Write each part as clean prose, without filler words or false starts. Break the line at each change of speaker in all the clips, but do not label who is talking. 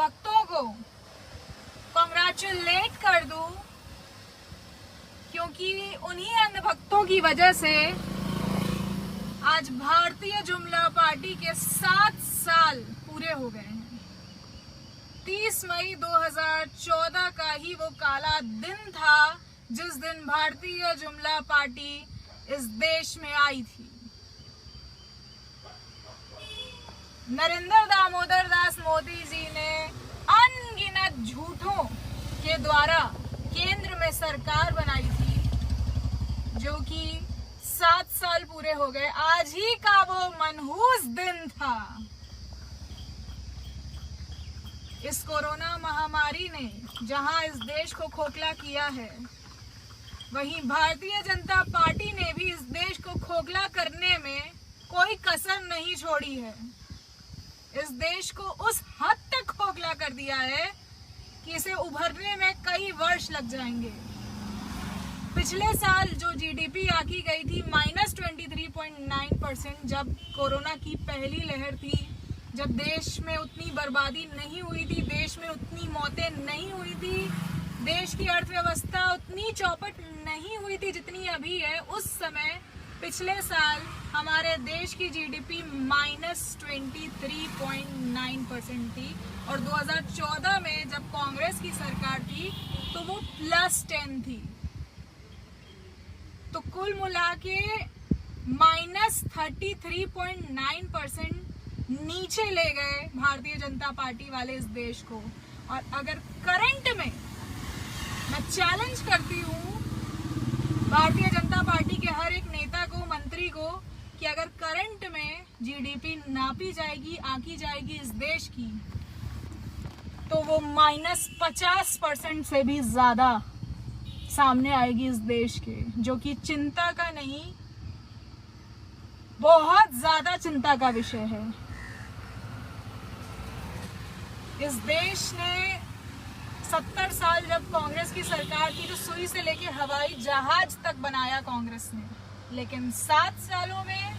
अंधभक्तों को कॉन्ग्रेचुलेट कर दूं, क्योंकि उन्हीं अंधभक्तों की वजह से आज भारतीय जुमला पार्टी के 7 साल पूरे हो गए हैं। 30 मई 2014 का ही वो काला दिन था जिस दिन भारतीय जुमला पार्टी इस देश में आई थी। नरेंद्र दामोदर दास मोदी जी ने अनगिनत झूठों के द्वारा केंद्र में सरकार बनाई थी, जो कि 7 साल पूरे हो गए। आज ही का वो मनहूस दिन था। इस कोरोना महामारी ने जहां इस देश को खोखला किया है, वहीं भारतीय जनता पार्टी ने भी इस देश को खोखला करने में कोई कसर नहीं छोड़ी है। इस देश को उस हद तक खोखला कर दिया है कि इसे उभरने में कई वर्ष लग जाएंगे। पिछले साल जो जीडीपी आंकी गई थी -23.9%, जब कोरोना की पहली लहर थी, जब देश में उतनी बर्बादी नहीं हुई थी, देश में उतनी मौतें नहीं हुई थी, देश की अर्थव्यवस्था उतनी चौपट नहीं हुई थी जितनी अभी है, उस समय पिछले साल हमारे देश की जीडीपी -23.9% थी। और 2014 में जब कांग्रेस की सरकार थी तो वो +10 थी। तो कुल मिला के -33.9% नीचे ले गए भारतीय जनता पार्टी वाले इस देश को। और अगर करंट में मैं चैलेंज करती हूँ भारतीय जनता पार्टी के हर एक नेता को, मंत्री को, कि अगर करंट में जीडीपी नापी जाएगी, आंकी जाएगी इस देश की, तो वो -50% से भी ज्यादा सामने आएगी इस देश के, जो कि चिंता का नहीं, बहुत ज्यादा चिंता का विषय है। इस देश ने 70 साल जब कांग्रेस की सरकार थी तो सुई से लेके हवाई जहाज तक बनाया कांग्रेस ने, लेकिन 7 सालों में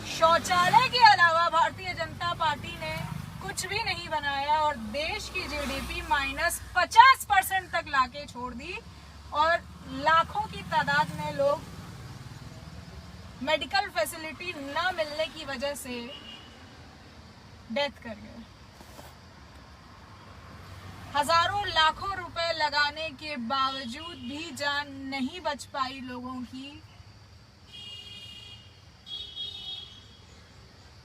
शौचालय के अलावा भारतीय जनता पार्टी ने कुछ भी नहीं बनाया और देश की जीडीपी -50% तक लाके छोड़ दी। और लाखों की तादाद में लोग मेडिकल फैसिलिटी न मिलने की वजह से डेथ कर गए। हजारों लाखों रुपए लगाने के बावजूद भी जान नहीं बच पाई लोगों की।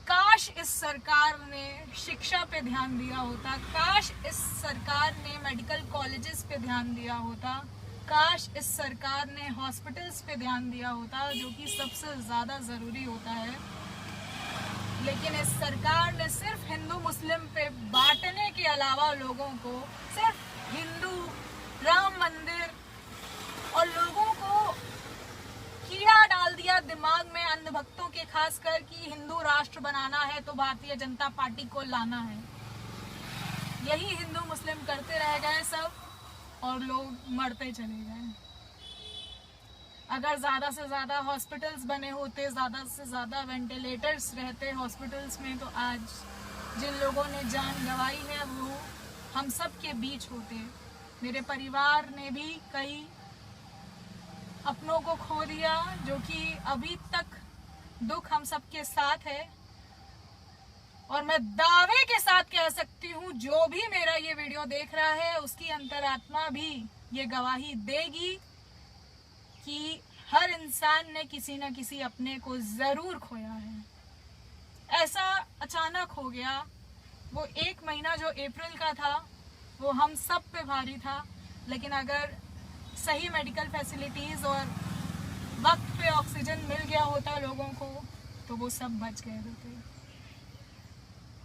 काश इस सरकार ने शिक्षा पे ध्यान दिया होता, काश इस सरकार ने मेडिकल कॉलेजेस पे ध्यान दिया होता, काश इस सरकार ने हॉस्पिटल्स पे ध्यान दिया होता, जो कि सबसे ज्यादा जरूरी होता है। लेकिन इस सरकार ने सिर्फ हिंदू मुस्लिम पे बांटने के अलावा लोगों को सिर्फ हिंदू, राम मंदिर और लोगों को कीड़ा डाल दिया दिमाग में, अंधभक्तों के खासकर, कि हिंदू राष्ट्र बनाना है तो भारतीय जनता पार्टी को लाना है। यही हिंदू मुस्लिम करते रह गए सब और लोग मरते चले गए। अगर ज्यादा से ज्यादा हॉस्पिटल्स बने होते, ज्यादा से ज्यादा वेंटिलेटर्स रहते हॉस्पिटल्स में, तो आज जिन लोगों ने जान गंवाई है वो हम सब के बीच होते। मेरे परिवार ने भी कई अपनों को खो दिया, जो कि अभी तक दुख हम सब के साथ है। और मैं दावे के साथ कह सकती हूँ, जो भी मेरा ये वीडियो देख रहा है उसकी अंतरात्मा भी ये गवाही देगी कि हर इंसान ने किसी न किसी अपने को जरूर खोया है। ऐसा अचानक हो गया। वो 1 महीना जो अप्रैल का था वो हम सब पे भारी था, लेकिन अगर सही मेडिकल फैसिलिटीज और वक्त पे ऑक्सीजन मिल गया होता लोगों को तो वो सब बच गए होते।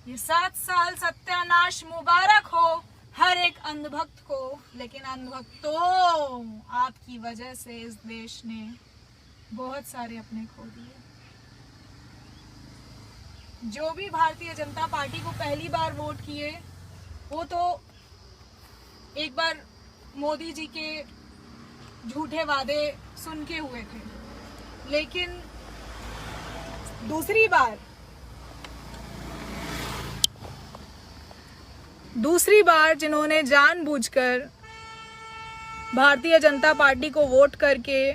ये 7 साल सत्यानाश मुबारक हो हर एक अंधभक्त को, लेकिन अंधभक्तों, आपकी वजह से इस देश ने बहुत सारे अपने खो दिए। जो भी भारतीय जनता पार्टी को पहली बार वोट किए वो तो एक बार मोदी जी के झूठे वादे सुन के हुए थे, लेकिन दूसरी बार दूसरी बार जिन्होंने जानबूझकर भारतीय जनता पार्टी को वोट करके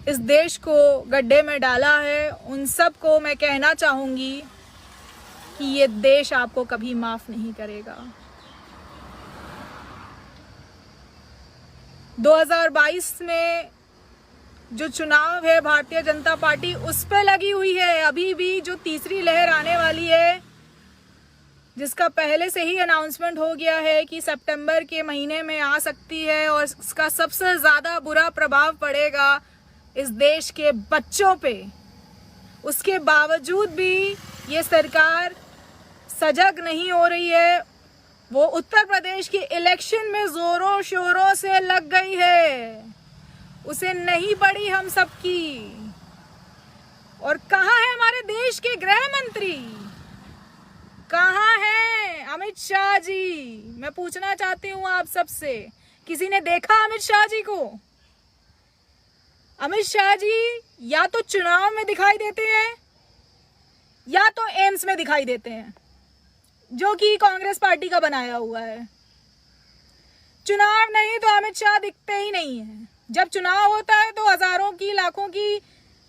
इस देश को गड्ढे में डाला है, उन सब को मैं कहना चाहूंगी कि ये देश आपको कभी माफ नहीं करेगा। 2022 में जो चुनाव है, भारतीय जनता पार्टी उस पे लगी हुई है। अभी भी जो तीसरी लहर आने वाली है, जिसका पहले से ही अनाउंसमेंट हो गया है कि सितंबर के महीने में आ सकती है और इसका सबसे ज़्यादा बुरा प्रभाव पड़ेगा इस देश के बच्चों पे, उसके बावजूद भी ये सरकार सजग नहीं हो रही है। वो उत्तर प्रदेश के इलेक्शन में जोरों शोरों से लग गई है, उसे नहीं पड़ी हम सबकी। और कहाँ है हमारे देश के गृह मंत्री, कहाँ है अमित शाह जी? मैं पूछना चाहती हूँ आप सबसे, किसी ने देखा अमित शाह जी को? अमित शाह जी या तो चुनाव में दिखाई देते हैं या तो एम्स में दिखाई देते हैं, जो कि कांग्रेस पार्टी का बनाया हुआ है। चुनाव नहीं तो अमित शाह दिखते ही नहीं है। जब चुनाव होता है तो हजारों की लाखों की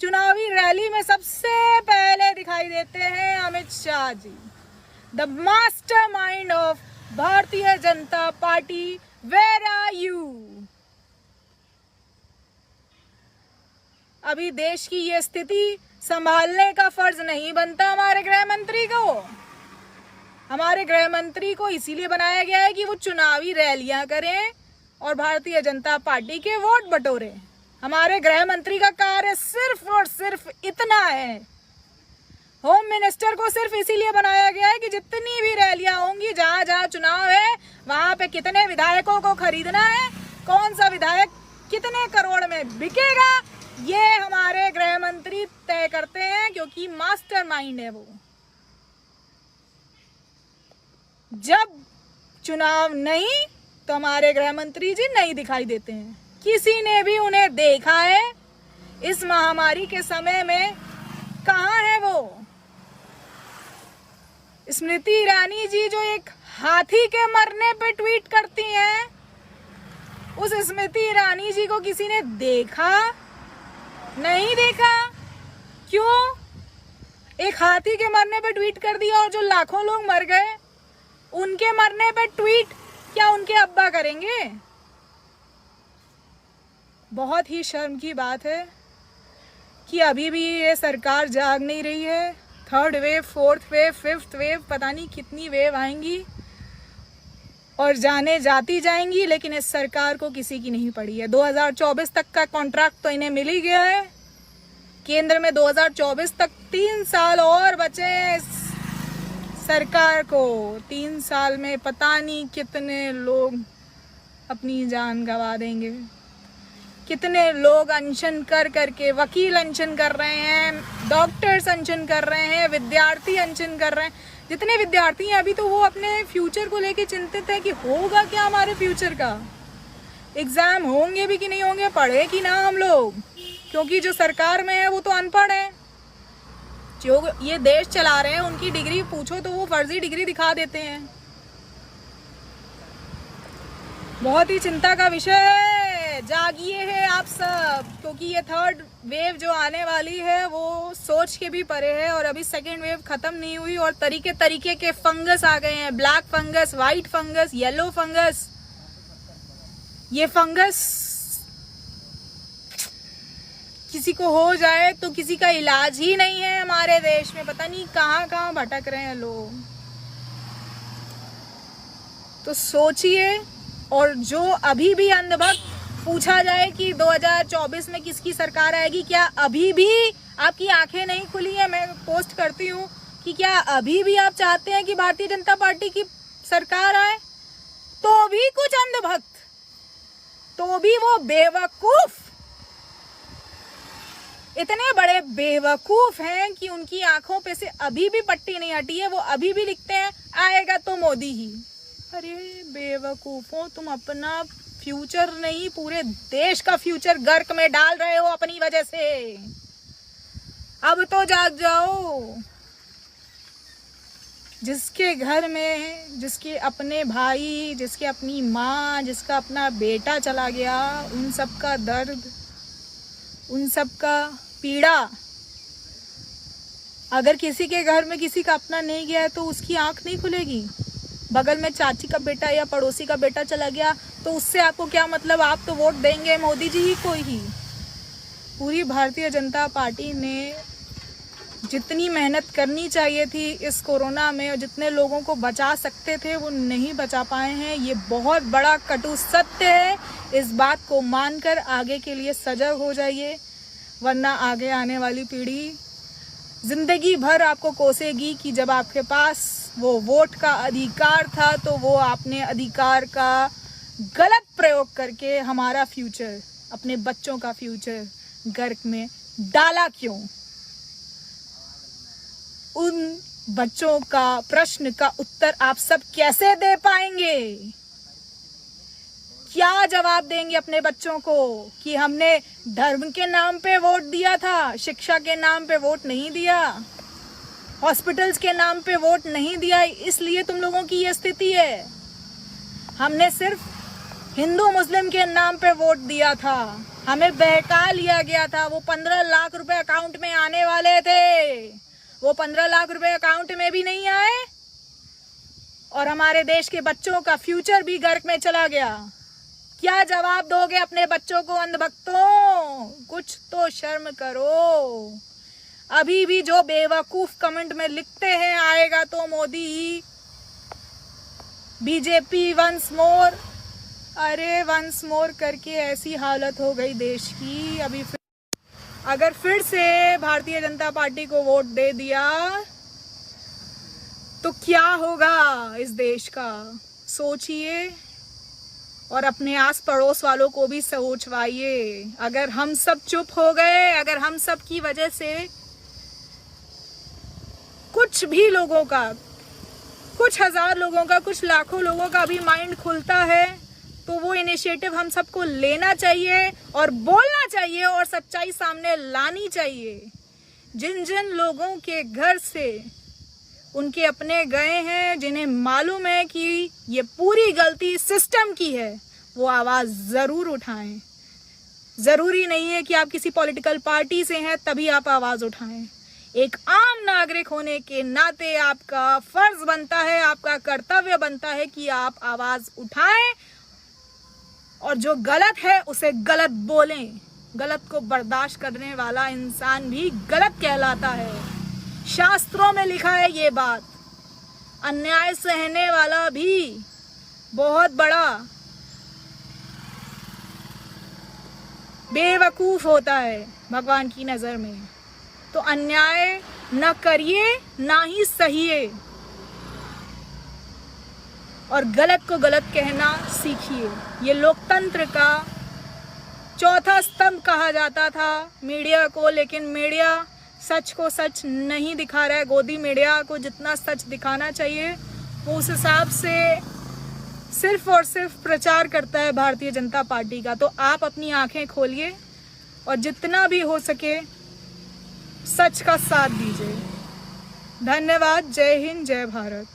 चुनावी रैली में सबसे पहले दिखाई देते हैं Amit Shah ji, the mastermind of Bharatiya Janata party. Where are you? अभी देश की ये स्थिति संभालने का फर्ज नहीं बनता हमारे गृह मंत्री को। हमारे गृह मंत्री को इसीलिए बनाया गया है कि वो चुनावी रैलियां करें और भारतीय जनता पार्टी के वोट बटोरे। हमारे गृह मंत्री का कार्य सिर्फ और सिर्फ इतना है। होम मिनिस्टर को सिर्फ इसीलिए बनाया गया है कि जितनी भी रैलियां होंगी, जहां जहां चुनाव है, वहां पे कितने विधायकों को खरीदना है, कौन सा विधायक कितने करोड़ में बिकेगा, ये हमारे गृह मंत्री तय करते हैं, क्योंकि मास्टरमाइंड है वो। जब चुनाव नहीं तो हमारे गृह मंत्री जी नहीं दिखाई देते हैं। किसी ने भी उन्हें देखा है इस महामारी के समय में? कहाँ है वो? स्मृति ईरानी जी जो एक हाथी के मरने पे ट्वीट करती हैं, उस स्मृति ईरानी जी को किसी ने देखा? नहीं देखा। क्यों? एक हाथी के मरने पे ट्वीट कर दिया और जो लाखों लोग मर गए उनके मरने पे ट्वीट क्या उनके अब्बा करेंगे? बहुत ही शर्म की बात है कि अभी भी ये सरकार जाग नहीं रही है। Third wave, fourth wave, fifth wave, पता नहीं कितनी वेव आएंगी और जाने जाती जाएंगी, लेकिन इस सरकार को किसी की नहीं पड़ी है। 2024 तक का कॉन्ट्रैक्ट तो इन्हें मिल ही गया है। केंद्र में 2024 तक 3 साल और बचे हैं इस सरकार को। 3 साल में पता नहीं कितने लोग अपनी जान गंवा देंगे, कितने लोग अनशन कर करके, वकील अनशन कर रहे हैं, डॉक्टर्स अनशन कर रहे हैं, विद्यार्थी अनशन कर रहे हैं। जितने विद्यार्थी हैं अभी तो वो अपने फ्यूचर को लेके चिंतित है कि होगा क्या हमारे फ्यूचर का, एग्जाम होंगे भी कि नहीं होंगे, पढ़े कि ना हम लोग, क्योंकि जो सरकार में है वो तो अनपढ़ है। जो ये देश चला रहे हैं उनकी डिग्री पूछो तो वो फर्जी डिग्री दिखा देते हैं। बहुत ही चिंता का विषय है। जागिए है आप सब, क्योंकि ये थर्ड वेव जो आने वाली है वो सोच के भी परे है। और अभी सेकेंड वेव खत्म नहीं हुई और तरीके तरीके के फंगस आ गए हैं। Black fungus, white fungus, yellow fungus. ये फंगस किसी को हो जाए तो किसी का इलाज ही नहीं है हमारे देश में। पता नहीं कहाँ कहाँ भटक रहे हैं लोग। तो सोचिए। और जो अभी भी अंधभक्त पूछा जाए कि 2024 में किसकी सरकार आएगी, क्या अभी भी आपकी आंखें नहीं खुली है? मैं पोस्ट करती हूँ कि क्या अभी भी आप चाहते हैं कि भारतीय जनता पार्टी की सरकार आए? तो भी कुछ अंधभक्त, तो भी वो बेवकूफ, इतने बड़े बेवकूफ हैं कि उनकी आंखों पे से अभी भी पट्टी नहीं हटी है। वो अभी भी लिखते हैं आएगा तो मोदी ही। अरे बेवकूफों, तुम अपना फ्यूचर नहीं पूरे देश का फ्यूचर गर्क में डाल रहे हो अपनी वजह से। अब तो जाग जाओ, जिसके घर में जिसके अपने भाई, जिसके अपनी माँ, जिसका अपना बेटा चला गया, उन सब का दर्द, उन सब का पीड़ा, अगर किसी के घर में किसी का अपना नहीं गया है तो उसकी आंख नहीं खुलेगी। बगल में चाची का बेटा या पड़ोसी का बेटा चला गया तो उससे आपको क्या मतलब, आप तो वोट देंगे मोदी जी ही कोई ही। पूरी भारतीय जनता पार्टी ने जितनी मेहनत करनी चाहिए थी इस कोरोना में और जितने लोगों को बचा सकते थे वो नहीं बचा पाए हैं। ये बहुत बड़ा कटु सत्य है। इस बात को मानकर आगे के लिए सजग हो जाइए, वरना आगे आने वाली पीढ़ी जिंदगी भर आपको कोसेगी कि जब आपके पास वो वोट का अधिकार था तो वो आपने अधिकार का गलत प्रयोग करके हमारा फ्यूचर, अपने बच्चों का फ्यूचर गर्क में डाला क्यों। उन बच्चों का प्रश्न का उत्तर आप सब कैसे दे पाएंगे? क्या जवाब देंगे अपने बच्चों को कि हमने धर्म के नाम पे वोट दिया था, शिक्षा के नाम पे वोट नहीं दिया, हॉस्पिटल्स के नाम पे वोट नहीं दिया, इसलिए तुम लोगों की ये स्थिति है। हमने सिर्फ हिंदू मुस्लिम के नाम पे वोट दिया था, हमें बहका लिया गया था। वो 15 लाख रुपए अकाउंट में आने वाले थे, वो 15 लाख रुपए अकाउंट में भी नहीं आए और हमारे देश के बच्चों का फ्यूचर भी गर्क में चला गया। क्या जवाब दोगे अपने बच्चों को अंधभक्तों? कुछ तो शर्म करो। अभी भी जो बेवकूफ कमेंट में लिखते हैं आएगा तो मोदी ही, बीजेपी वंस मोर, अरे वंस मोर करके ऐसी हालत हो गई देश की। अभी अगर फिर से भारतीय जनता पार्टी को वोट दे दिया तो क्या होगा इस देश का, सोचिए और अपने आस पड़ोस वालों को भी सोचवाइए। अगर हम सब चुप हो गए, अगर हम सब की वजह से कुछ भी लोगों का, कुछ हजार लोगों का, कुछ लाखों लोगों का भी माइंड खुलता है तो वो इनिशिएटिव हम सबको लेना चाहिए और बोलना चाहिए और सच्चाई सामने लानी चाहिए। जिन जिन लोगों के घर से उनके अपने गए हैं, जिन्हें मालूम है कि ये पूरी गलती सिस्टम की है, वो आवाज जरूर उठाएं। जरूरी नहीं है कि आप किसी पॉलिटिकल पार्टी से हैं तभी आप आवाज उठाएं। एक आम नागरिक होने के नाते आपका फर्ज बनता है, आपका कर्तव्य बनता है कि आप आवाज उठाएं और जो गलत है उसे गलत बोलें। गलत को बर्दाश्त करने वाला इंसान भी गलत कहलाता है। शास्त्रों में लिखा है ये बात। अन्याय सहने वाला भी बहुत बड़ा बेवकूफ होता है भगवान की नजर में। तो अन्याय न करिए, ना ही सहिए और गलत को गलत कहना सीखिए। ये लोकतंत्र का चौथा स्तंभ कहा जाता था मीडिया को, लेकिन मीडिया सच को सच नहीं दिखा रहा है। गोदी मीडिया को जितना सच दिखाना चाहिए वो उस हिसाब से सिर्फ और सिर्फ प्रचार करता है भारतीय जनता पार्टी का। तो आप अपनी आंखें खोलिए और जितना भी हो सके सच का साथ दीजिए। धन्यवाद। जय हिंद, जय भारत।